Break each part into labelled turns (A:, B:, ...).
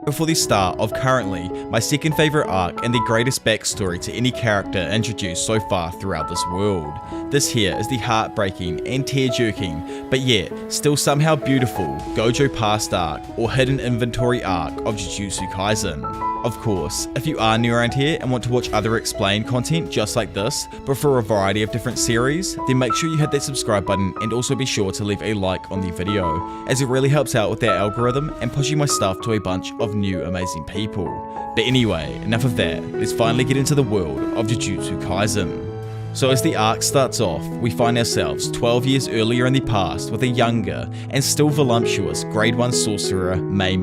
A: before the start of currently my second favourite arc and the greatest backstory to any character introduced so far throughout this world. This here is the heartbreaking and tear-jerking, but yet still somehow beautiful Gojo Past arc or hidden inventory arc of Jujutsu Kaisen. Of course, if you are new around here and want to watch other explained content just like this, but for a variety of different series, then make sure you hit that subscribe button and also be sure to leave a like on the video, as it really helps out with that algorithm and pushing my stuff to a bunch of new amazing people. But anyway, enough of that, let's finally get into the world of Jujutsu Kaisen. So as the arc starts off, we find ourselves 12 years earlier in the past with a younger and still voluptuous grade 1 sorcerer Mei,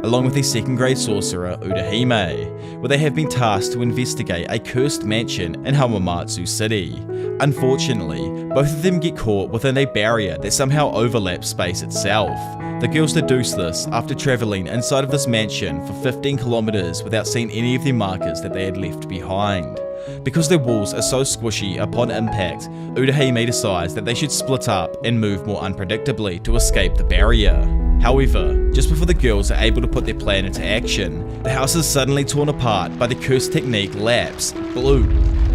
A: along with a 2nd grade sorcerer Urahime, where they have been tasked to investigate a cursed mansion in Hamamatsu City. Unfortunately, both of them get caught within a barrier that somehow overlaps space itself. The girls deduce this after travelling inside of this mansion for 15 kilometers without seeing any of the markers that they had left behind. Because their walls are so squishy upon impact, Urahime decides that they should split up and move more unpredictably to escape the barrier. However, just before the girls are able to put their plan into action, the house is suddenly torn apart by the cursed technique Lapse Blue.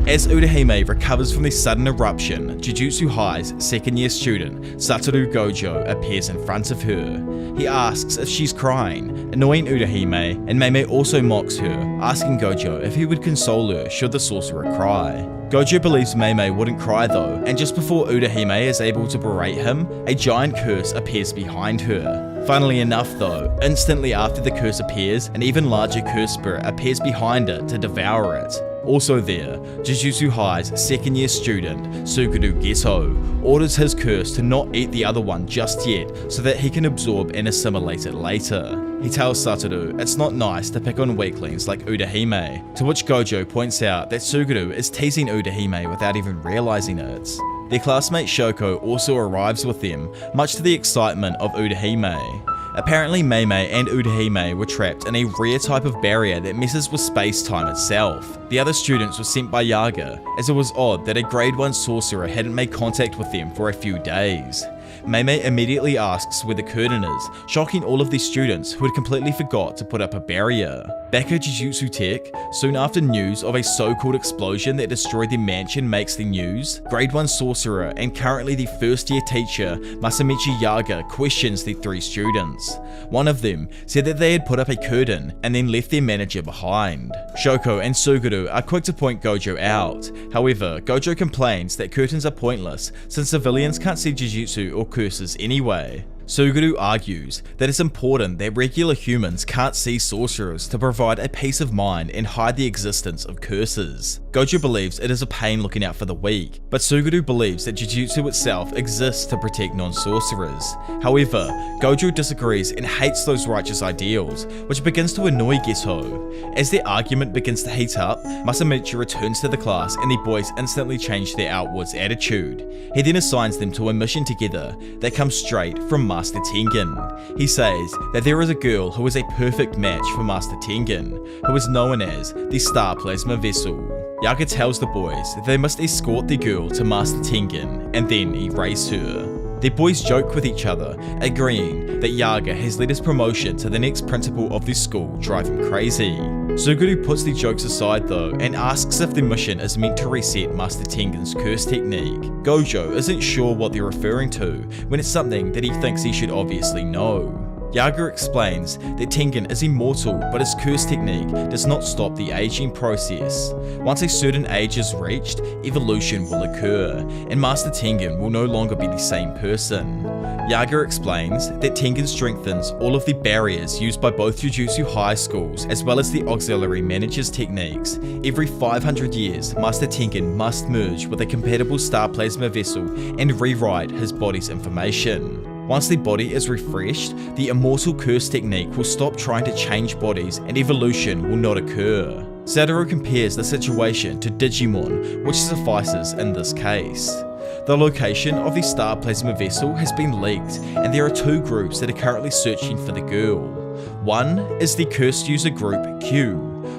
A: As Urahime recovers from the sudden eruption, Jujutsu High's 2nd year student, Satoru Gojo, appears in front of her. He asks if she's crying, annoying Urahime, and Mei also mocks her, asking Gojo if he would console her should the sorcerer cry. Gojo believes Mei wouldn't cry though, and just before Urahime is able to berate him, a giant curse appears behind her. Funnily enough though, instantly after the curse appears, an even larger curse spirit appears behind it to devour it. Also there, Jujutsu High's 2nd year student, Suguru Geto, orders his curse to not eat the other one just yet so that he can absorb and assimilate it later. He tells Satoru it's not nice to pick on weaklings like Urahime, to which Gojo points out that Suguru is teasing Urahime without even realizing it. Their classmate Shoko also arrives with them, much to the excitement of Urahime. Apparently Mei and Urahime were trapped in a rare type of barrier that messes with space-time itself. The other students were sent by Yaga, as it was odd that a grade 1 sorcerer hadn't made contact with them for a few days. Mei immediately asks where the curtain is, shocking all of the students who had completely forgot to put up a barrier. Back at Jujutsu Tech, soon after news of a so-called explosion that destroyed the mansion makes the news, grade 1 sorcerer and currently the 1st year teacher Masamichi Yaga questions the 3 students. One of them said that they had put up a curtain and then left their manager behind. Shoko and Suguru are quick to point Gojo out, however Gojo complains that curtains are pointless since civilians can't see Jujutsu or curses anyway. Suguru argues that it's important that regular humans can't see sorcerers to provide a peace of mind and hide the existence of curses. Gojo believes it is a pain looking out for the weak, but Suguru believes that Jujutsu itself exists to protect non-sorcerers. However, Gojo disagrees and hates those righteous ideals, which begins to annoy Geto. As their argument begins to heat up, Masamichi returns to the class and the boys instantly change their outwards attitude. He then assigns them to a mission together that comes straight from Master Tengen. He says that there is a girl who is a perfect match for Master Tengen, who is known as the Star Plasma Vessel. Yaga tells the boys that they must escort the girl to Master Tengen and then erase her. The boys joke with each other, agreeing that Yaga has let his promotion to the next principal of the school drive him crazy. Suguru puts the jokes aside though and asks if the mission is meant to reset Master Tengen's curse technique. Gojo isn't sure what they're referring to when it's something that he thinks he should obviously know. Yaga explains that Tengen is immortal, but his curse technique does not stop the aging process. Once a certain age is reached, evolution will occur, and Master Tengen will no longer be the same person. Yaga explains that Tengen strengthens all of the barriers used by both Jujutsu High schools as well as the auxiliary manager's techniques. Every 500 years, Master Tengen must merge with a compatible Star Plasma Vessel and rewrite his body's information. Once the body is refreshed, the immortal curse technique will stop trying to change bodies and evolution will not occur. Satoru compares the situation to Digimon, which suffices in this case. The location of the Star Plasma Vessel has been leaked, and there are 2 groups that are currently searching for the girl. One is the cursed user group Q,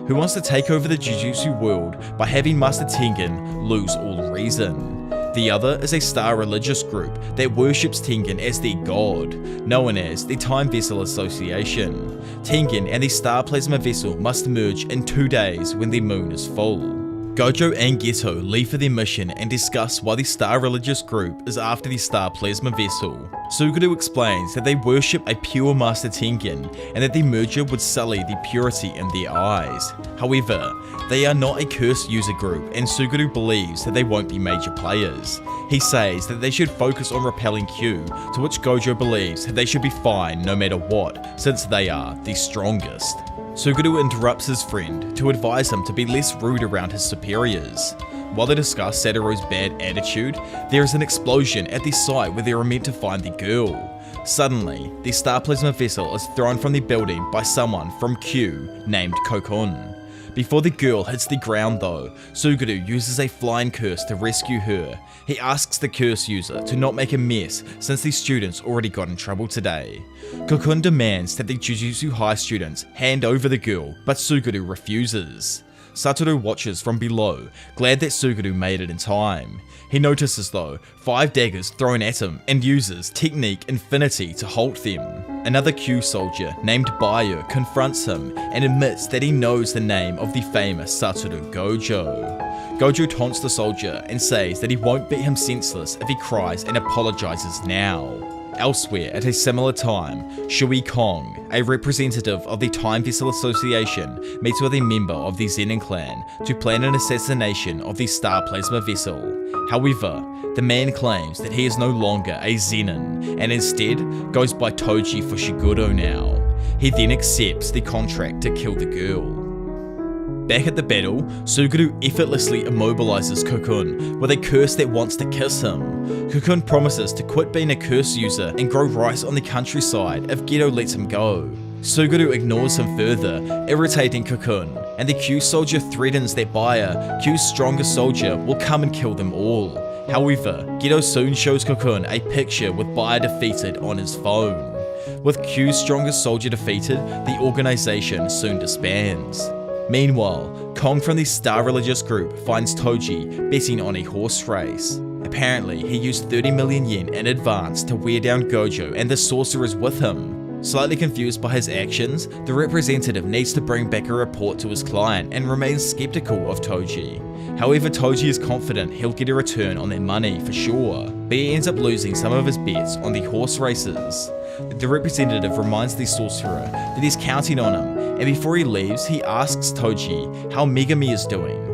A: who wants to take over the Jujutsu world by having Master Tengen lose all reason. The other is a star religious group that worships Tengen as their god, known as the Time Vessel Association. Tengen and the Star Plasma Vessel must merge in 2 days when the moon is full. Gojo and Geto leave for their mission and discuss why the Star Religious Group is after the Star Plasma Vessel. Suguru explains that they worship a pure Master Tengen and that the merger would sully the purity in their eyes. However, they are not a cursed user group and Suguru believes that they won't be major players. He says that they should focus on repelling Q, to which Gojo believes that they should be fine no matter what, since they are the strongest. Suguru interrupts his friend to advise him to be less rude around his superiors. While they discuss Satoru's bad attitude, there is an explosion at the site where they are meant to find the girl. Suddenly, the Star Plasma Vessel is thrown from the building by someone from Q named Kokun. Before the girl hits the ground though, Suguru uses a flying curse to rescue her. He asks the curse user to not make a mess since the students already got in trouble today. Kokun demands that the Jujutsu High students hand over the girl, but Suguru refuses. Satoru watches from below, glad that Suguru made it in time. He notices though 5 daggers thrown at him and uses Technique Infinity to halt them. Another Q soldier named Bayo confronts him and admits that he knows the name of the famous Satoru Gojo. Gojo taunts the soldier and says that he won't beat him senseless if he cries and apologizes now. Elsewhere, at a similar time, Shui Kong, a representative of the Time Vessel Association, meets with a member of the Zenin clan to plan an assassination of the Star Plasma Vessel. However, the man claims that he is no longer a Zenin, and instead goes by Toji Fushiguro now. He then accepts the contract to kill the girl. Back at the battle, Suguru effortlessly immobilizes Kokun with a curse that wants to kiss him. Kokun promises to quit being a curse user and grow rice on the countryside if Geto lets him go. Suguru ignores him further, irritating Kokun, and the Q soldier threatens that Baya, Q's strongest soldier, will come and kill them all. However, Geto soon shows Kokun a picture with Baya defeated on his phone. With Q's strongest soldier defeated, the organization soon disbands. Meanwhile, Kong from the Star Religious Group finds Toji betting on a horse race. Apparently, he used 30 million yen in advance to wear down Gojo and the sorcerers with him. Slightly confused by his actions, the representative needs to bring back a report to his client and remains skeptical of Toji. However, Toji is confident he'll get a return on their money for sure, but he ends up losing some of his bets on the horse races. The representative reminds the sorcerer that he's counting on him, and before he leaves, he asks Toji how Megami is doing.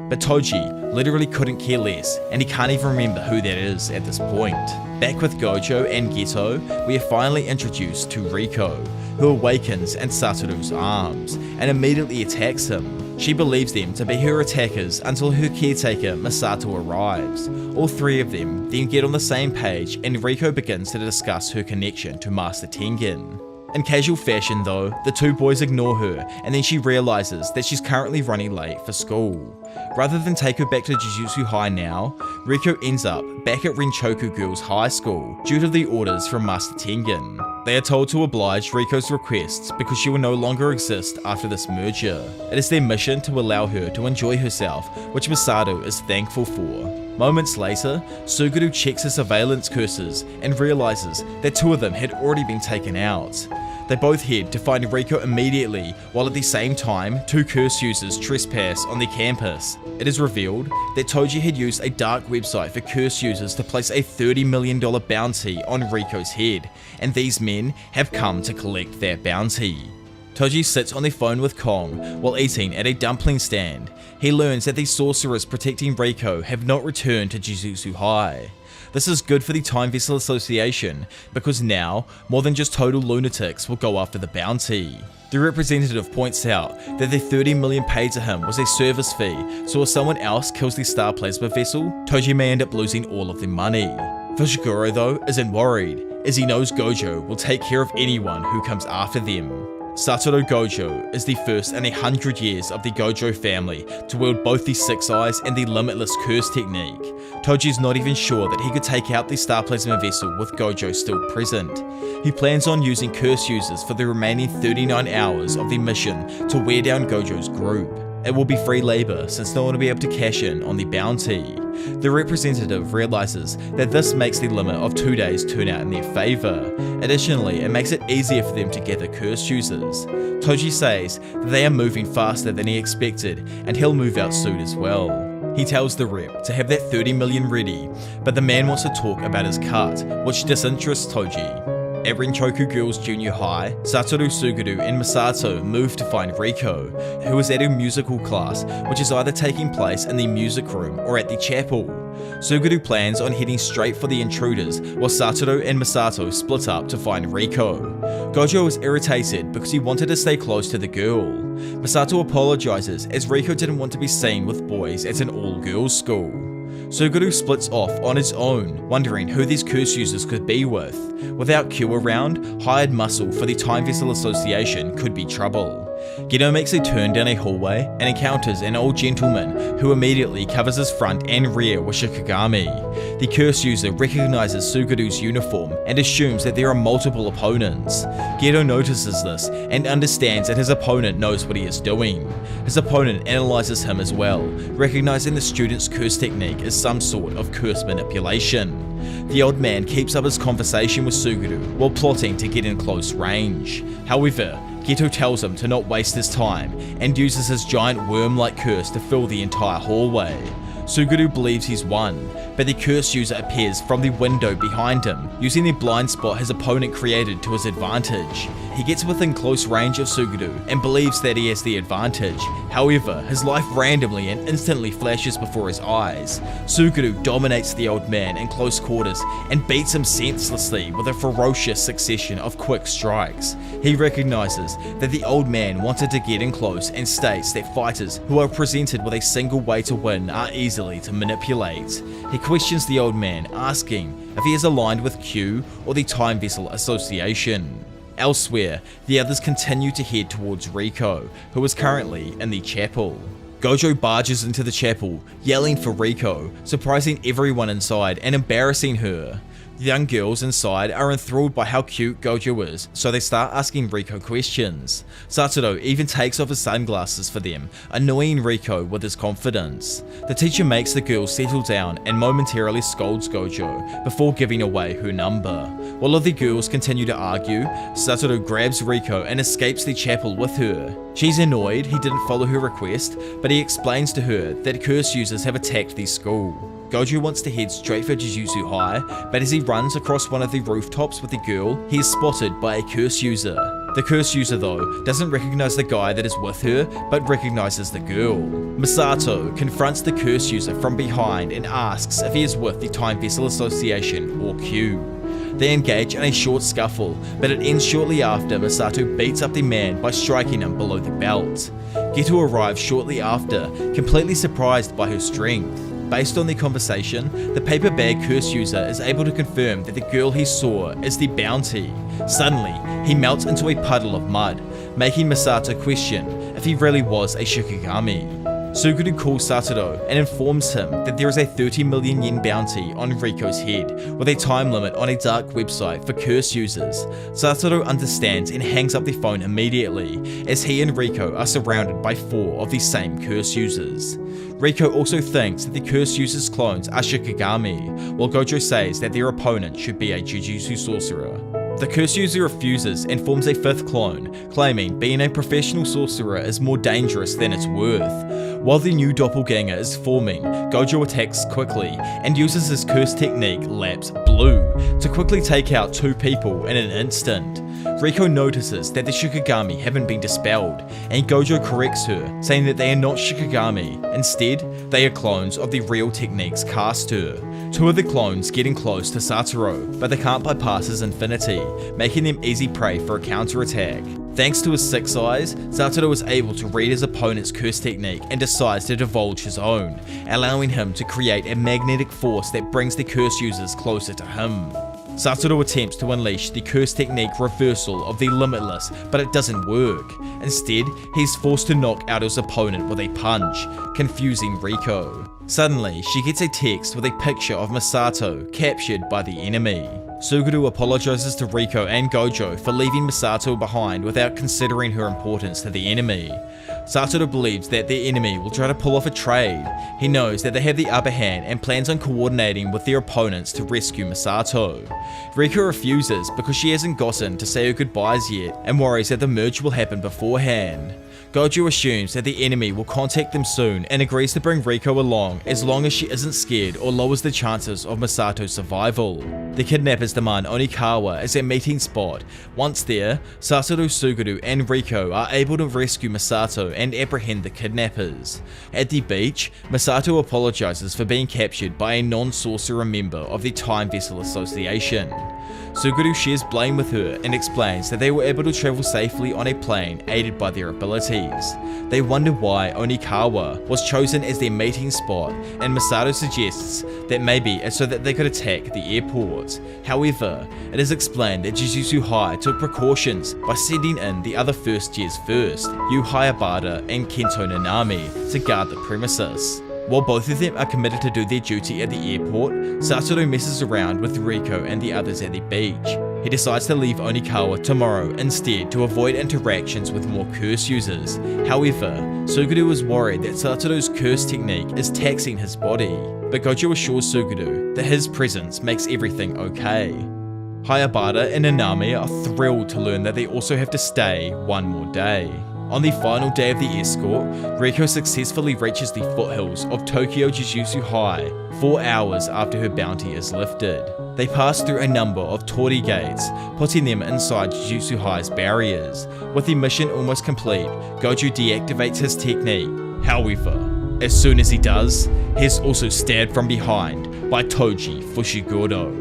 A: But Toji literally couldn't care less, and he can't even remember who that is at this point. Back with Gojo and Geto, we are finally introduced to Riko, who awakens in Satoru's arms and immediately attacks him. She believes them to be her attackers until her caretaker Misato arrives. All 3 of them then get on the same page and Riko begins to discuss her connection to Master Tengen. In casual fashion though, the 2 boys ignore her and then she realizes that she's currently running late for school. Rather than take her back to Jujutsu High now, Riko ends up back at Renchoku Girls High School due to the orders from Master Tengen. They are told to oblige Riko's requests because she will no longer exist after this merger. It is their mission to allow her to enjoy herself, which Misato is thankful for. Moments later, Suguru checks his surveillance curses and realizes that 2 of them had already been taken out. They both head to find Riko immediately, while at the same time, 2 curse users trespass on the campus. It is revealed that Toji had used a dark website for curse users to place a $30 million bounty on Riko's head, and these men have come to collect that bounty. Toji sits on the phone with Kong while eating at a dumpling stand. He learns that the sorcerers protecting Riko have not returned to Jujutsu High. This is good for the Time Vessel Association, because now, more than just total lunatics will go after the bounty. The representative points out that the 30 million paid to him was a service fee, so if someone else kills the Star Plasma Vessel, Toji may end up losing all of the money. Fushiguro though isn't worried, as he knows Gojo will take care of anyone who comes after them. Satoru Gojo is the first in 100 years of the Gojo family to wield both the 6 eyes and the limitless curse technique. Toji's not even sure that he could take out the Star Plasma Vessel with Gojo still present. He plans on using curse users for the remaining 39 hours of the mission to wear down Gojo's group. It will be free labor since no one will be able to cash in on the bounty. The representative realizes that this makes the limit of 2 days turn out in their favor. Additionally, it makes it easier for them to gather curse users. Toji says that they are moving faster than he expected and he'll move out soon as well. He tells the rep to have that 30 million ready, but the man wants to talk about his cut, which disinterests Toji. At Renchoku Girls Junior High, Satoru, Suguru, and Masato move to find Riko, who is at a musical class, which is either taking place in the music room or at the chapel. Suguru plans on heading straight for the intruders, while Satoru and Masato split up to find Riko. Gojo is irritated because he wanted to stay close to the girl. Masato apologizes as Riko didn't want to be seen with boys at an all-girls school. Suguru splits off on his own, wondering who these curse users could be with. Without Q around, hired muscle for the Time Vessel Association could be trouble. Geto makes a turn down a hallway and encounters an old gentleman who immediately covers his front and rear with Shikigami. The curse user recognizes Suguru's uniform and assumes that there are multiple opponents. Geto notices this and understands that his opponent knows what he is doing. His opponent analyzes him as well, recognizing the student's curse technique as some sort of curse manipulation. The old man keeps up his conversation with Suguru while plotting to get in close range. However, Geto tells him to not waste his time and uses his giant worm-like curse to fill the entire hallway. Suguru believes he's won, but the curse user appears from the window behind him, using the blind spot his opponent created to his advantage. He gets within close range of Suguru and believes that he has the advantage. However, his life randomly and instantly flashes before his eyes. Suguru dominates the old man in close quarters and beats him senselessly with a ferocious succession of quick strikes. He recognizes that the old man wanted to get in close and states that fighters who are presented with a single way to win are easily to manipulate. He questions the old man, asking if he is aligned with Q or the Time Vessel Association. Elsewhere, the others continue to head towards Riko, who is currently in the chapel. Gojo barges into the chapel, yelling for Riko, surprising everyone inside and embarrassing her. The young girls inside are enthralled by how cute Gojo is, so they start asking Riko questions. Satoru even takes off his sunglasses for them, annoying Riko with his confidence. The teacher makes the girls settle down and momentarily scolds Gojo before giving away her number. While the girls continue to argue, Satoru grabs Riko and escapes the chapel with her. She's annoyed he didn't follow her request, but he explains to her that curse users have attacked the school. Gojo wants to head straight for Jujutsu High, but as he runs across one of the rooftops with the girl, he is spotted by a curse user. The curse user though doesn't recognize the guy that is with her, but recognizes the girl. Masato confronts the curse user from behind and asks if he is with the Time Vessel Association or Q. They engage in a short scuffle, but it ends shortly after Masato beats up the man by striking him below the belt. Geto arrives shortly after, completely surprised by her strength. Based on the conversation, the paper bag curse user is able to confirm that the girl he saw is the bounty. Suddenly, he melts into a puddle of mud, making Masato question if he really was a Shikigami. Suguru calls Satoru and informs him that there is a 30 million yen bounty on Riko's head, with a time limit on a dark website for curse users. Satoru understands and hangs up the phone immediately, as he and Riko are surrounded by 4 of the same curse users. Riko also thinks that the curse users' clones are Shikigami, while Gojo says that their opponent should be a Jujutsu sorcerer. The curse user refuses and forms a 5th clone, claiming being a professional sorcerer is more dangerous than it's worth. While the new doppelganger is forming, Gojo attacks quickly and uses his curse technique, Lapse Blue, to quickly take out 2 people in an instant. Riko notices that the Shikigami haven't been dispelled, and Gojo corrects her, saying that they are not Shikigami. Instead, they are clones of the real technique's caster. 2 of the clones getting close to Satoru, but they can't bypass his infinity, making them easy prey for a counterattack. Thanks to his 6 eyes, Satoru is able to read his opponent's curse technique and decides to divulge his own, allowing him to create a magnetic force that brings the curse users closer to him. Satoru attempts to unleash the curse technique reversal of the Limitless, but it doesn't work. Instead, he's forced to knock out his opponent with a punch, confusing Riko. Suddenly, she gets a text with a picture of Masato captured by the enemy. Suguru apologizes to Riko and Gojo for leaving Masato behind without considering her importance to the enemy. Satoru believes that their enemy will try to pull off a trade. He knows that they have the upper hand and plans on coordinating with their opponents to rescue Misato. Riko refuses because she hasn't gotten to say her goodbyes yet and worries that the merge will happen beforehand. Gojo assumes that the enemy will contact them soon and agrees to bring Riko along as long as she isn't scared or lowers the chances of Misato's survival. The kidnappers demand Onikawa as their meeting spot. Once there, Satoru, Suguru and Riko are able to rescue Misato and apprehend the kidnappers. At the beach, Misato apologizes for being captured by a non-sorcerer member of the Time Vessel Association. Suguru shares blame with her and explains that they were able to travel safely on a plane aided by their abilities. They wonder why Onikawa was chosen as their meeting spot, and Misato suggests that maybe it's so that they could attack the airport. However, it is explained that Jujutsu High took precautions by sending in the other first years first, Yu Hayabata and Kento Nanami, to guard the premises. While both of them are committed to do their duty at the airport, Satoru messes around with Riko and the others at the beach. He decides to leave Onikawa tomorrow instead to avoid interactions with more curse users. However, Suguru is worried that Satoru's curse technique is taxing his body, but Gojo assures Suguru that his presence makes everything okay. Hayabata and Nanami are thrilled to learn that they also have to stay one more day. On the final day of the escort, Riko successfully reaches the foothills of Tokyo Jujutsu High 4 hours after her bounty is lifted. They pass through a number of Tori gates, putting them inside Jujutsu High's barriers. With the mission almost complete, Gojo deactivates his technique. However, as soon as he does, he is also stabbed from behind by Toji Fushiguro.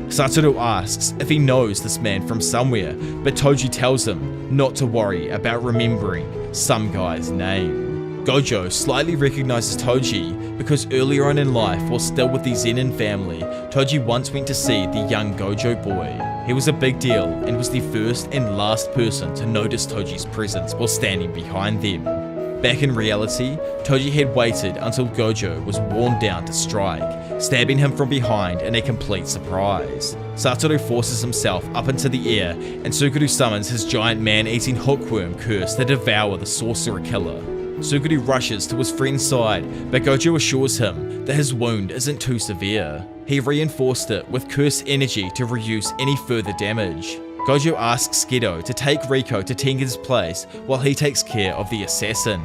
A: Satoru asks if he knows this man from somewhere, but Toji tells him not to worry about remembering some guy's name. Gojo slightly recognizes Toji because earlier on in life, while still with the Zenin family, Toji once went to see the young Gojo boy. He was a big deal and was the first and last person to notice Toji's presence while standing behind them. Back in reality, Toji had waited until Gojo was worn down to strike, stabbing him from behind in a complete surprise. Satoru forces himself up into the air, and Suguru summons his giant man-eating hookworm curse to devour the sorcerer killer. Suguru rushes to his friend's side, but Gojo assures him that his wound isn't too severe. He reinforced it with curse energy to reduce any further damage. Gojo asks Geto to take Riko to Tengen's place while he takes care of the assassin.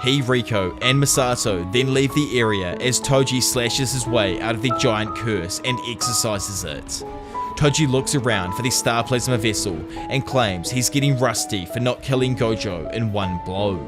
A: He, Riko, and Misato then leave the area as Toji slashes his way out of the giant curse and exorcises it. Toji looks around for the Star Plasma vessel and claims he's getting rusty for not killing Gojo in one blow.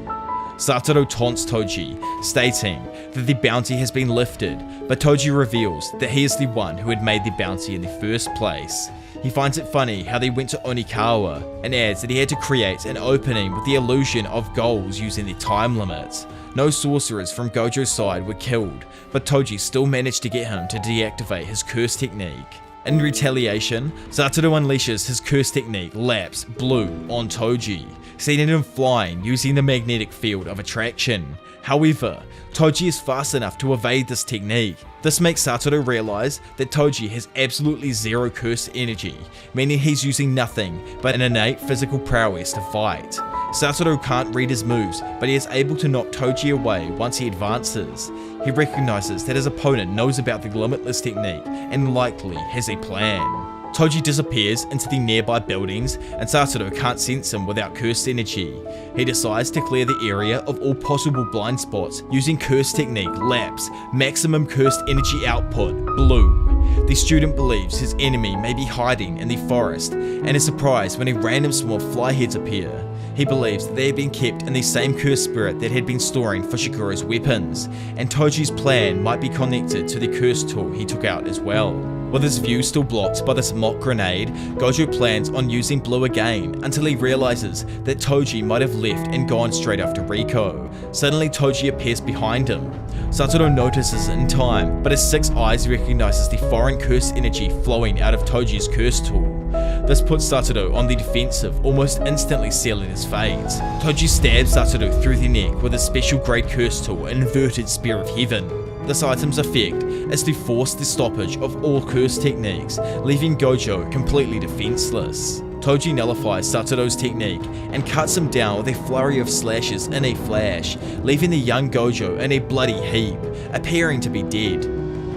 A: Satoru taunts Toji, stating that the bounty has been lifted, but Toji reveals that he is the one who had made the bounty in the first place. He finds it funny how they went to Onikawa, and adds that he had to create an opening with the illusion of goals using the time limit. No sorcerers from Gojo's side were killed, but Toji still managed to get him to deactivate his curse technique. In retaliation, Satoru unleashes his curse technique, Lapse Blue, on Toji, sending him flying using the magnetic field of attraction. However, Toji is fast enough to evade this technique. This makes Satoru realize that Toji has absolutely zero curse energy, meaning he's using nothing but an innate physical prowess to fight. Satoru can't read his moves, but he is able to knock Toji away once he advances. He recognizes that his opponent knows about the limitless technique and likely has a plan. Toji disappears into the nearby buildings, and Satoru can't sense him without cursed energy. He decides to clear the area of all possible blind spots using curse technique Lapse, maximum cursed energy output, Blue. The student believes his enemy may be hiding in the forest and is surprised when a random swarm of flyheads appear. He believes that they have been kept in the same cursed spirit that had been storing Fushiguro's weapons, and Toji's plan might be connected to the cursed tool he took out as well. With his view still blocked by this mock grenade, Gojo plans on using Blue again until he realizes that Toji might have left and gone straight after Riko. Suddenly Toji appears behind him. Satoru notices in time, but his six eyes recognizes the foreign curse energy flowing out of Toji's curse tool. This puts Satoru on the defensive, almost instantly sealing his fate. Toji stabs Satoru through the neck with a special great curse tool, Inverted Spear of Heaven. This item's effect is to force the stoppage of all curse techniques, leaving Gojo completely defenseless. Toji nullifies Satoru's technique and cuts him down with a flurry of slashes in a flash, leaving the young Gojo in a bloody heap, appearing to be dead.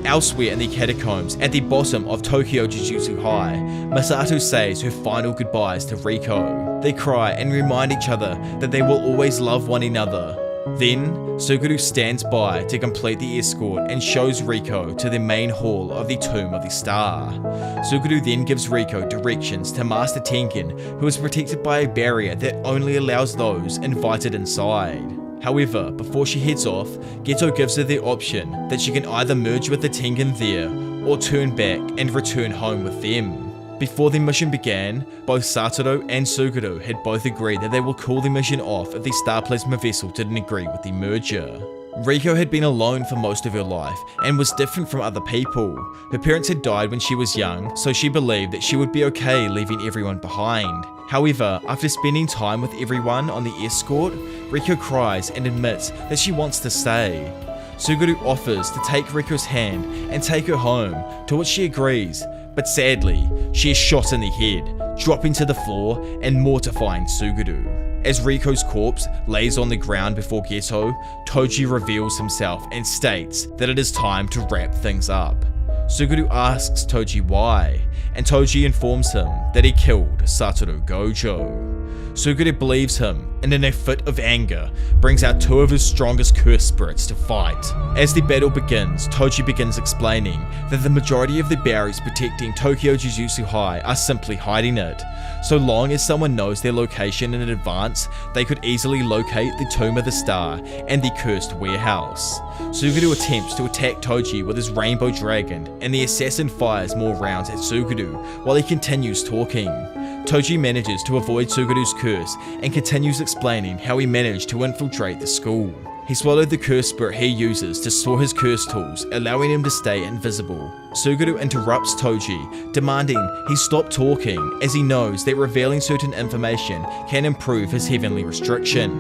A: Elsewhere in the catacombs at the bottom of Tokyo Jujutsu High, Masato says her final goodbyes to Riko. They cry and remind each other that they will always love one another. Then, Suguru stands by to complete the escort and shows Riko to the main hall of the Tomb of the Star. Suguru then gives Riko directions to Master Tengen, who is protected by a barrier that only allows those invited inside. However, before she heads off, Geto gives her the option that she can either merge with the Tengen there, or turn back and return home with them. Before the mission began, both Satoru and Suguru had both agreed that they will call the mission off if the Star Plasma vessel didn't agree with the merger. Riko had been alone for most of her life and was different from other people. Her parents had died when she was young, so she believed that she would be okay leaving everyone behind. However, after spending time with everyone on the escort, Riko cries and admits that she wants to stay. Suguru offers to take Riko's hand and take her home, to which she agrees, but sadly, she is shot in the head, dropping to the floor and mortifying Suguru. As Riko's corpse lays on the ground before Geto, Toji reveals himself and states that it is time to wrap things up. Suguru asks Toji why, and Toji informs him that he killed Satoru Gojo. Suguru believes him, and in a fit of anger, brings out two of his strongest curse spirits to fight. As the battle begins, Toji begins explaining that the majority of the barriers protecting Tokyo Jujutsu High are simply hiding it. So long as someone knows their location in advance, they could easily locate the Tomb of the Star and the Cursed Warehouse. Suguru attempts to attack Toji with his Rainbow Dragon, and the assassin fires more rounds at Suguru while he continues talking. Toji manages to avoid Suguru's curse and continues explaining how he managed to infiltrate the school. He swallowed the curse spirit he uses to store his curse tools, allowing him to stay invisible. Suguru interrupts Toji, demanding he stop talking as he knows that revealing certain information can improve his heavenly restriction.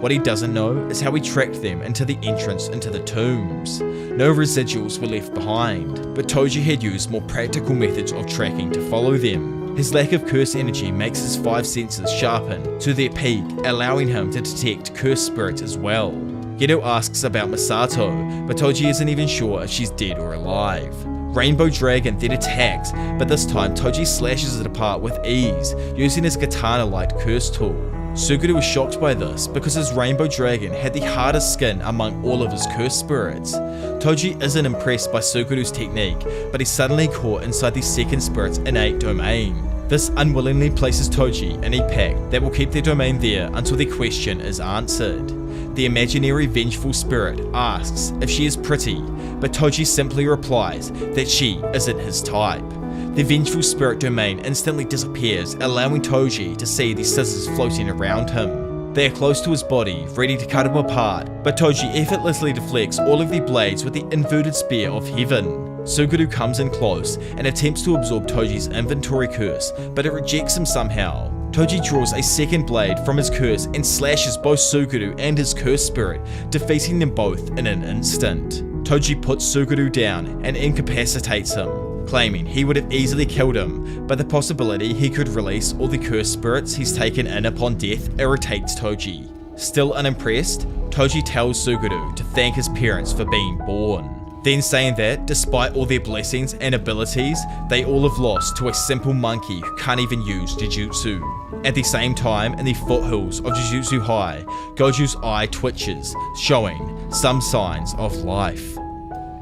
A: What he doesn't know is how he tracked them into the entrance into the tombs. No residuals were left behind, but Toji had used more practical methods of tracking to follow them. His lack of curse energy makes his 5 senses sharpen to their peak, allowing him to detect curse spirits as well. Geto asks about Masato, but Toji isn't even sure if she's dead or alive. Rainbow Dragon then attacks, but this time Toji slashes it apart with ease, using his katana-like curse tool. Suguru was shocked by this because his Rainbow Dragon had the hardest skin among all of his curse spirits. Toji isn't impressed by Suguru's technique, but he's suddenly caught inside the second spirit's innate domain. This unwillingly places Toji in a pact that will keep their domain there until the question is answered. The imaginary vengeful spirit asks if she is pretty, but Toji simply replies that she isn't his type. The vengeful spirit domain instantly disappears, allowing Toji to see the scissors floating around him. They are close to his body, ready to cut him apart, but Toji effortlessly deflects all of the blades with the inverted spear of heaven. Suguru comes in close and attempts to absorb Toji's inventory curse, but it rejects him somehow. Toji draws a second blade from his curse and slashes both Suguru and his curse spirit, defeating them both in an instant. Toji puts Suguru down and incapacitates him, claiming he would have easily killed him, but the possibility he could release all the curse spirits he's taken in upon death irritates Toji. Still unimpressed, Toji tells Suguru to thank his parents for being born, then saying that, despite all their blessings and abilities, they all have lost to a simple monkey who can't even use Jujutsu. At the same time, in the foothills of Jujutsu High, Gojo's eye twitches, showing some signs of life.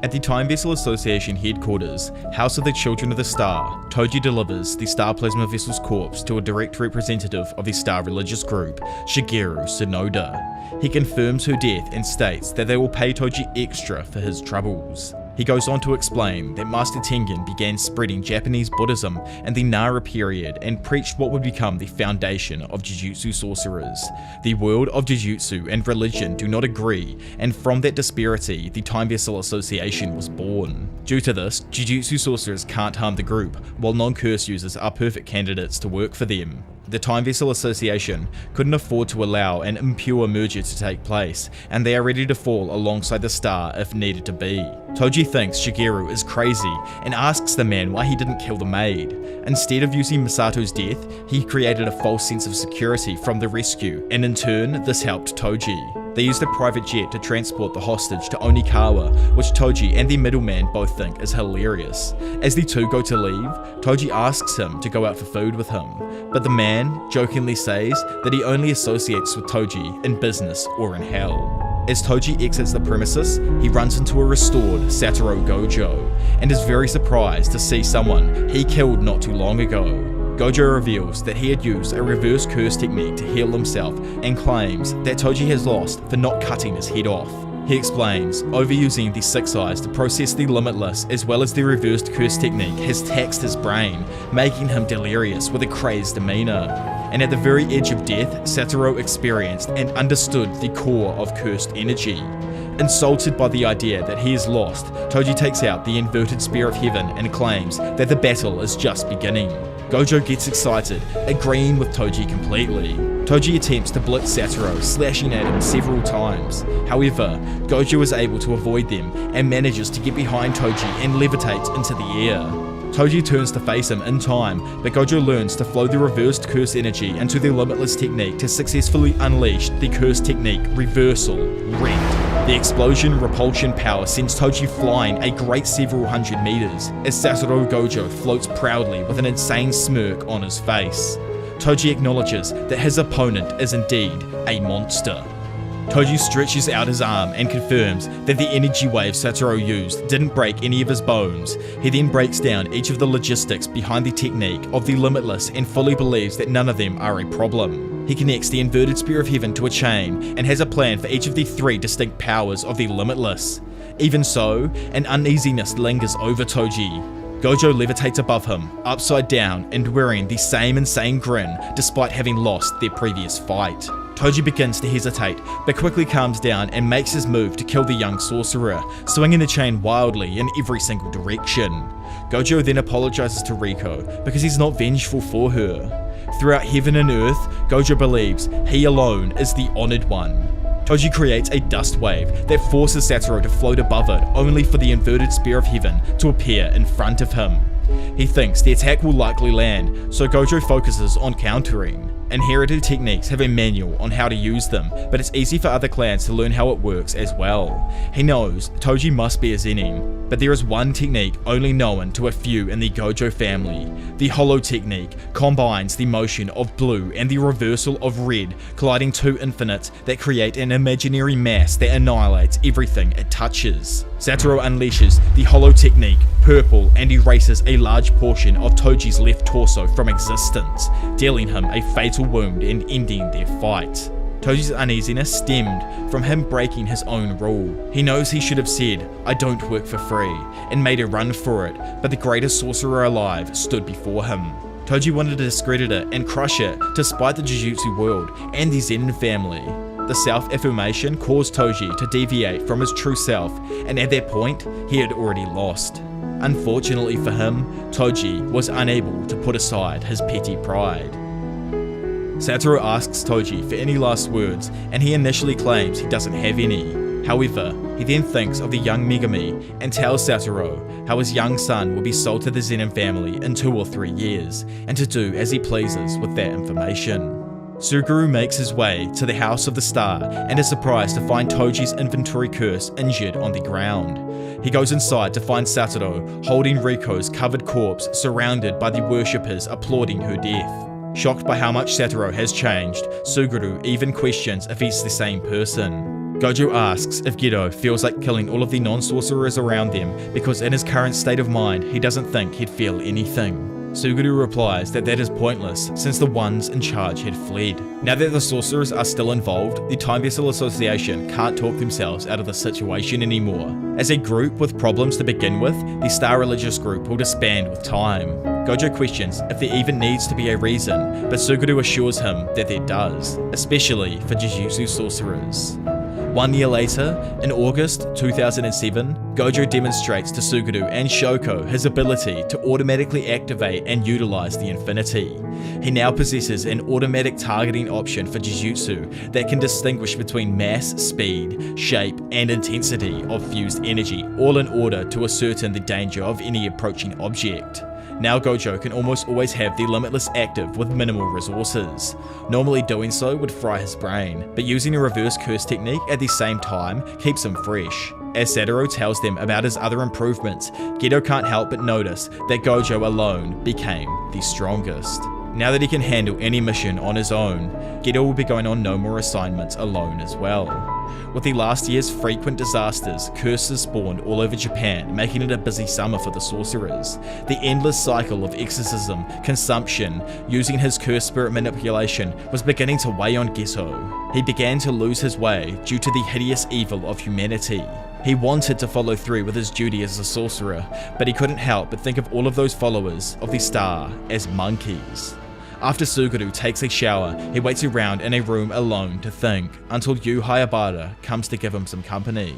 A: At the Time Vessel Association headquarters, House of the Children of the Star, Toji delivers the Star Plasma Vessel's corpse to a direct representative of the Star religious group, Shigeru Tsunoda. He confirms her death and states that they will pay Toji extra for his troubles. He goes on to explain that Master Tengen began spreading Japanese Buddhism in the Nara period and preached what would become the foundation of Jujutsu sorcerers. The world of Jujutsu and religion do not agree, and from that disparity, the Time Vessel Association was born. Due to this, Jujutsu sorcerers can't harm the group, while non-curse users are perfect candidates to work for them. The Time Vessel Association couldn't afford to allow an impure merger to take place, and they are ready to fall alongside the Star if needed to be. Toji thinks Shigeru is crazy and asks the man why he didn't kill the maid. Instead of using Misato's death, he created a false sense of security from the rescue, and in turn, this helped Toji. They used a private jet to transport the hostage to Onikawa, which Toji and the middleman both think is hilarious. As the two go to leave, Toji asks him to go out for food with him, but the man jokingly says that he only associates with Toji in business or in hell. As Toji exits the premises, he runs into a restored Satoru Gojo, and is very surprised to see someone he killed not too long ago. Gojo reveals that he had used a reverse curse technique to heal himself and claims that Toji has lost for not cutting his head off. He explains, overusing the Six Eyes to process the Limitless as well as the reversed curse technique has taxed his brain, making him delirious with a crazed demeanor. And at the very edge of death, Satoru experienced and understood the core of cursed energy. Insulted by the idea that he is lost, Toji takes out the inverted Spear of Heaven and claims that the battle is just beginning. Gojo gets excited, agreeing with Toji completely. Toji attempts to blitz Satoru, slashing at him several times. However, Gojo is able to avoid them and manages to get behind Toji and levitates into the air. Toji turns to face him in time, but Gojo learns to flow the reversed curse energy into the Limitless technique to successfully unleash the curse technique Reversal, Rend. The explosion repulsion power sends Toji flying a great several hundred meters, as Satoru Gojo floats proudly with an insane smirk on his face. Toji acknowledges that his opponent is indeed a monster. Toji stretches out his arm and confirms that the energy wave Satoru used didn't break any of his bones. He then breaks down each of the logistics behind the technique of the Limitless and fully believes that none of them are a problem. He connects the inverted Spear of Heaven to a chain and has a plan for each of the three distinct powers of the Limitless. Even so, an uneasiness lingers over Toji. Gojo levitates above him, upside down and wearing the same insane grin despite having lost their previous fight. Toji begins to hesitate, but quickly calms down and makes his move to kill the young sorcerer, swinging the chain wildly in every single direction. Gojo then apologizes to Riko because he's not vengeful for her. Throughout heaven and earth, Gojo believes he alone is the honored one. Toji creates a dust wave that forces Satoru to float above it, only for the inverted Spear of Heaven to appear in front of him. He thinks the attack will likely land, so Gojo focuses on countering. Inherited techniques have a manual on how to use them, but it's easy for other clans to learn how it works as well. He knows Toji must be a Zenin, but there is one technique only known to a few in the Gojo family. The Hollow technique combines the motion of blue and the reversal of red, colliding two infinites that create an imaginary mass that annihilates everything it touches. Satoru unleashes the Hollow technique, purple, and erases a large portion of Toji's left torso from existence, dealing him a fatal wound and ending their fight. Toji's uneasiness stemmed from him breaking his own rule. He knows he should have said, "I don't work for free," and made a run for it, but the greatest sorcerer alive stood before him. Toji wanted to discredit it and crush it to spite the Jujutsu world and the Zenin family. The self-affirmation caused Toji to deviate from his true self, and at that point, he had already lost. Unfortunately for him, Toji was unable to put aside his petty pride. Satoru asks Toji for any last words, and he initially claims he doesn't have any. However, he then thinks of the young Megami and tells Satoru how his young son will be sold to the Zenin family in 2 or 3 years, and to do as he pleases with that information. Suguru makes his way to the House of the Star and is surprised to find Toji's inventory curse injured on the ground. He goes inside to find Satoru holding Riko's covered corpse surrounded by the worshippers applauding her death. Shocked by how much Satoru has changed, Suguru even questions if he's the same person. Gojo asks if Geto feels like killing all of the non-sorcerers around them because in his current state of mind he doesn't think he'd feel anything. Suguru replies that that is pointless since the ones in charge had fled. Now that the sorcerers are still involved, the Time Vessel Association can't talk themselves out of the situation anymore. As a group with problems to begin with, the Star Religious group will disband with time. Gojo questions if there even needs to be a reason, but Suguru assures him that there does, especially for Jujutsu sorcerers. 1 year later, in August 2007, Gojo demonstrates to Suguru and Shoko his ability to automatically activate and utilize the Infinity. He now possesses an automatic targeting option for Jujutsu that can distinguish between mass, speed, shape, and intensity of fused energy, all in order to ascertain the danger of any approaching object. Now Gojo can almost always have the Limitless active with minimal resources. Normally doing so would fry his brain, but using a reverse curse technique at the same time keeps him fresh. As Satoru tells them about his other improvements, Geto can't help but notice that Gojo alone became the strongest. Now that he can handle any mission on his own, Geto will be going on no more assignments alone as well. With the last year's frequent disasters, curses spawned all over Japan, making it a busy summer for the sorcerers. The endless cycle of exorcism, consumption, using his curse spirit manipulation was beginning to weigh on Geto. He began to lose his way due to the hideous evil of humanity. He wanted to follow through with his duty as a sorcerer, but he couldn't help but think of all of those followers of the star as monkeys. After Suguru takes a shower, he waits around in a room alone to think, until Yu Hayabara comes to give him some company.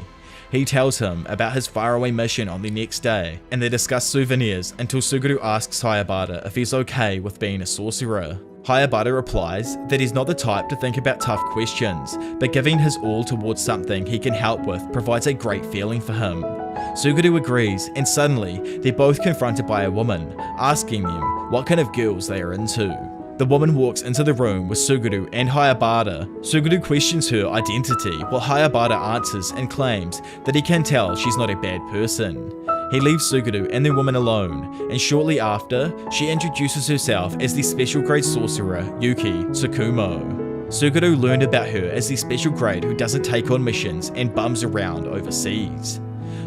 A: He tells him about his faraway mission on the next day, and they discuss souvenirs until Suguru asks Hayabara if he's okay with being a sorcerer. Hayabara replies that he's not the type to think about tough questions, but giving his all towards something he can help with provides a great feeling for him. Suguru agrees, and suddenly they're both confronted by a woman, asking them what kind of girls they are into. The woman walks into the room with Suguru and Hayabara. Suguru questions her identity, while Hayabara answers and claims that he can tell she's not a bad person. He leaves Suguru and the woman alone, and shortly after, she introduces herself as the special grade sorcerer Yuki Tsukumo. Suguru learned about her as the special grade who doesn't take on missions and bums around overseas.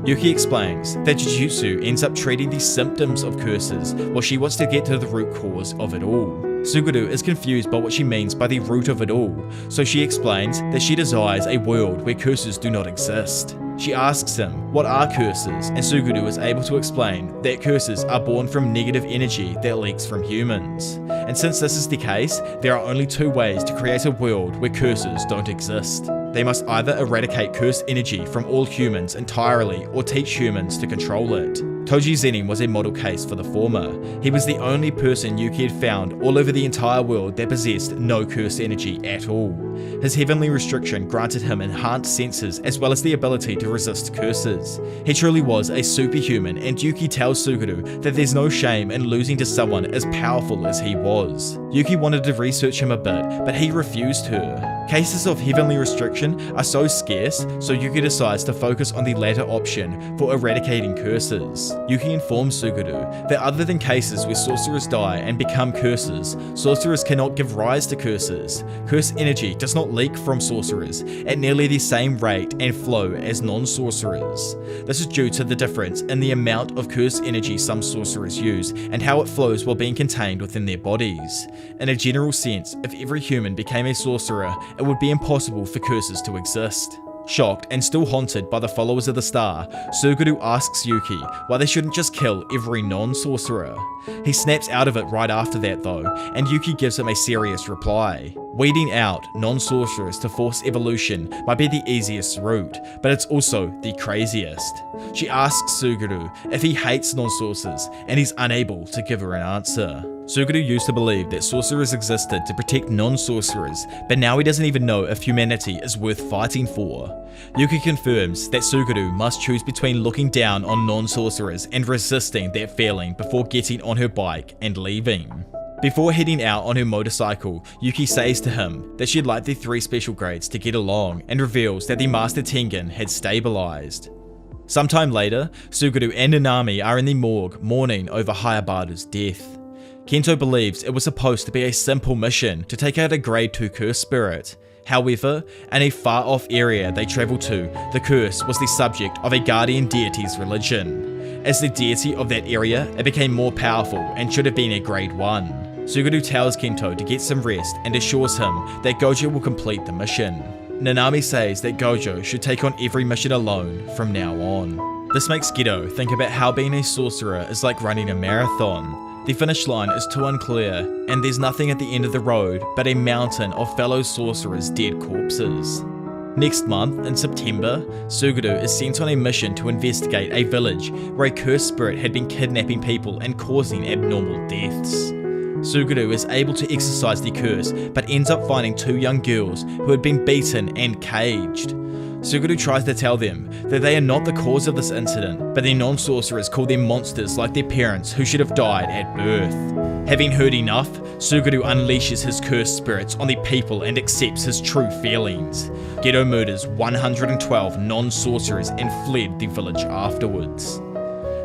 A: Yuki explains that Jujutsu ends up treating the symptoms of curses while she wants to get to the root cause of it all. Suguru is confused by what she means by the root of it all, so she explains that she desires a world where curses do not exist. She asks him, what are curses? And Suguru is able to explain that curses are born from negative energy that leaks from humans. And since this is the case, there are only two ways to create a world where curses don't exist. They must either eradicate cursed energy from all humans entirely or teach humans to control it. Toji Zenin was a model case for the former. He was the only person Yuki had found all over the entire world that possessed no cursed energy at all. His heavenly restriction granted him enhanced senses as well as the ability to resist curses. He truly was a superhuman, and Yuki tells Suguru that there's no shame in losing to someone as powerful as he was. Yuki wanted to research him a bit, but he refused her. Cases of heavenly restriction are so scarce, so Yuki decides to focus on the latter option for eradicating curses. Yuki informs Suguru that other than cases where sorcerers die and become curses, sorcerers cannot give rise to curses. Curse energy does not leak from sorcerers at nearly the same rate and flow as non-sorcerers. This is due to the difference in the amount of curse energy some sorcerers use and how it flows while being contained within their bodies. In a general sense, if every human became a sorcerer, it would be impossible for curses to exist. Shocked and still haunted by the followers of the star, Suguru asks Yuki why they shouldn't just kill every non-sorcerer. He snaps out of it right after that though, and Yuki gives him a serious reply. Weeding out non-sorcerers to force evolution might be the easiest route, but it's also the craziest. She asks Suguru if he hates non-sorcerers, and he's unable to give her an answer. Suguru used to believe that sorcerers existed to protect non-sorcerers, but now he doesn't even know if humanity is worth fighting for. Yuki confirms that Suguru must choose between looking down on non-sorcerers and resisting that feeling before getting on her bike and leaving. Before heading out on her motorcycle, Yuki says to him that she'd like the 3 special grades to get along and reveals that the Master Tengen had stabilized. Sometime later, Suguru and Nanami are in the morgue mourning over Hayabara's death. Kento believes it was supposed to be a simple mission to take out a grade 2 curse spirit. However, in a far-off area they travel to, the curse was the subject of a guardian deity's religion. As the deity of that area, it became more powerful and should have been a grade 1. Suguru tells Kento to get some rest and assures him that Gojo will complete the mission. Nanami says that Gojo should take on every mission alone from now on. This makes Geto think about how being a sorcerer is like running a marathon. The finish line is too unclear, and there's nothing at the end of the road but a mountain of fellow sorcerers' dead corpses. Next month, in September, Suguru is sent on a mission to investigate a village where a cursed spirit had been kidnapping people and causing abnormal deaths. Suguru is able to exorcise the curse, but ends up finding 2 young girls who had been beaten and caged. Suguru tries to tell them that they are not the cause of this incident, but the non-sorcerers call them monsters like their parents who should have died at birth. Having heard enough, Suguru unleashes his cursed spirits on the people and accepts his true feelings. Geto murders 112 non-sorcerers and fled the village afterwards.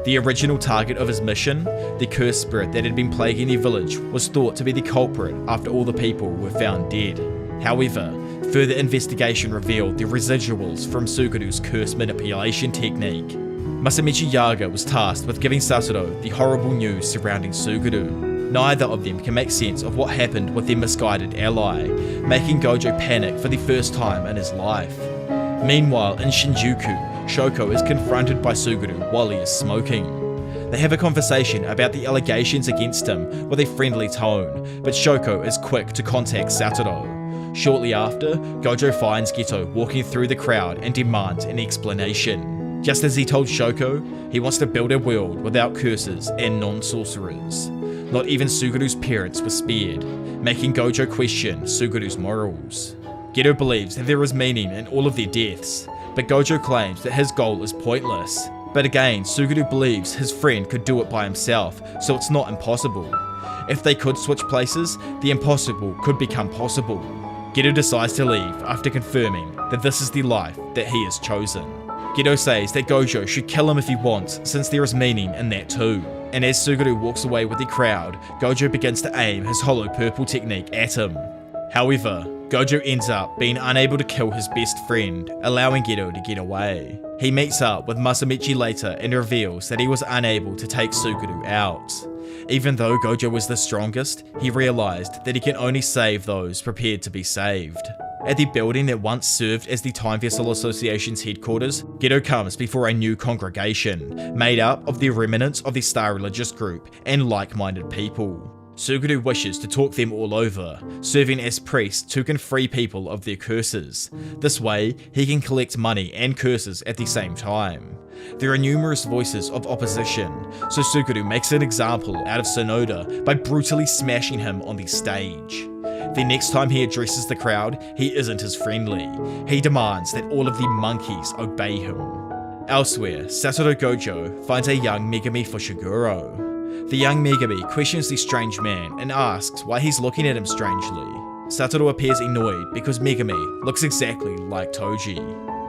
A: The original target of his mission, the cursed spirit that had been plaguing the village, was thought to be the culprit after all the people were found dead. However, further investigation revealed the residuals from Suguru's curse manipulation technique. Masamichi Yaga was tasked with giving Satoru the horrible news surrounding Suguru. Neither of them can make sense of what happened with their misguided ally, making Gojo panic for the first time in his life. Meanwhile, in Shinjuku, Shoko is confronted by Suguru while he is smoking. They have a conversation about the allegations against him with a friendly tone, but Shoko is quick to contact Satoru. Shortly after, Gojo finds Geto walking through the crowd and demands an explanation. Just as he told Shoko, he wants to build a world without curses and non-sorcerers. Not even Suguru's parents were spared, making Gojo question Suguru's morals. Geto believes that there is meaning in all of their deaths, but Gojo claims that his goal is pointless. But again, Suguru believes his friend could do it by himself, so it's not impossible. If they could switch places, the impossible could become possible. Geto decides to leave after confirming that this is the life that he has chosen. Geto says that Gojo should kill him if he wants, since there is meaning in that too. And as Suguru walks away with the crowd, Gojo begins to aim his hollow purple technique at him. However, Gojo ends up being unable to kill his best friend, allowing Geto to get away. He meets up with Masamichi later and reveals that he was unable to take Suguru out. Even though Gojo was the strongest, he realized that he can only save those prepared to be saved. At the building that once served as the Time Vessel Association's headquarters, Geto comes before a new congregation, made up of the remnants of the Star Religious group and like-minded people. Suguru wishes to talk them all over, serving as priests who can free people of their curses. This way, he can collect money and curses at the same time. There are numerous voices of opposition, so Suguru makes an example out of Sonoda by brutally smashing him on the stage. The next time he addresses the crowd, he isn't as friendly. He demands that all of the monkeys obey him. Elsewhere, Satoru Gojo finds a young Megami for Shiguro. The young Megami questions the strange man and asks why he's looking at him strangely. Satoru appears annoyed because Megami looks exactly like Toji.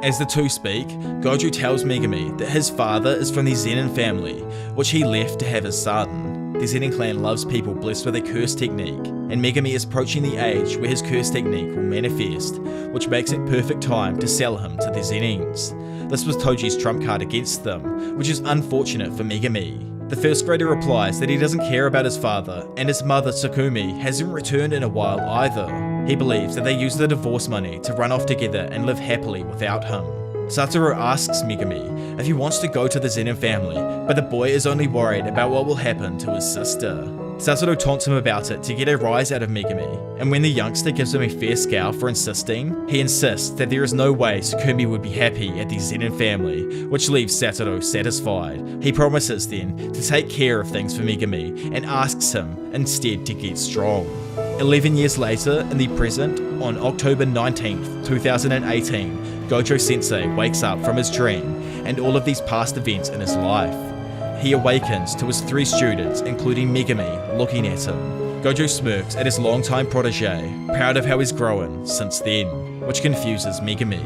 A: As the two speak, Gojo tells Megami that his father is from the Zenin family, which he left to have his son. The Zenin clan loves people blessed with a curse technique, and Megami is approaching the age where his curse technique will manifest, which makes it perfect time to sell him to the Zenins. This was Toji's trump card against them, which is unfortunate for Megami. The first grader replies that he doesn't care about his father, and his mother Tsukumi hasn't returned in a while either. He believes that they use the divorce money to run off together and live happily without him. Satoru asks Megami if he wants to go to the Zenin family, but the boy is only worried about what will happen to his sister. Satoru taunts him about it to get a rise out of Megami, and when the youngster gives him a fair scowl for insisting, he insists that there is no way Tsukumi would be happy at the Zenin family, which leaves Satoru satisfied. He promises then to take care of things for Megami, and asks him instead to get strong. 11 years later, in the present, on October 19th, 2018, Gojo Sensei wakes up from his dream and all of these past events in his life. He awakens to his 3 students, including Megami, looking at him. Gojo smirks at his longtime protege, proud of how he's grown since then, which confuses Megami.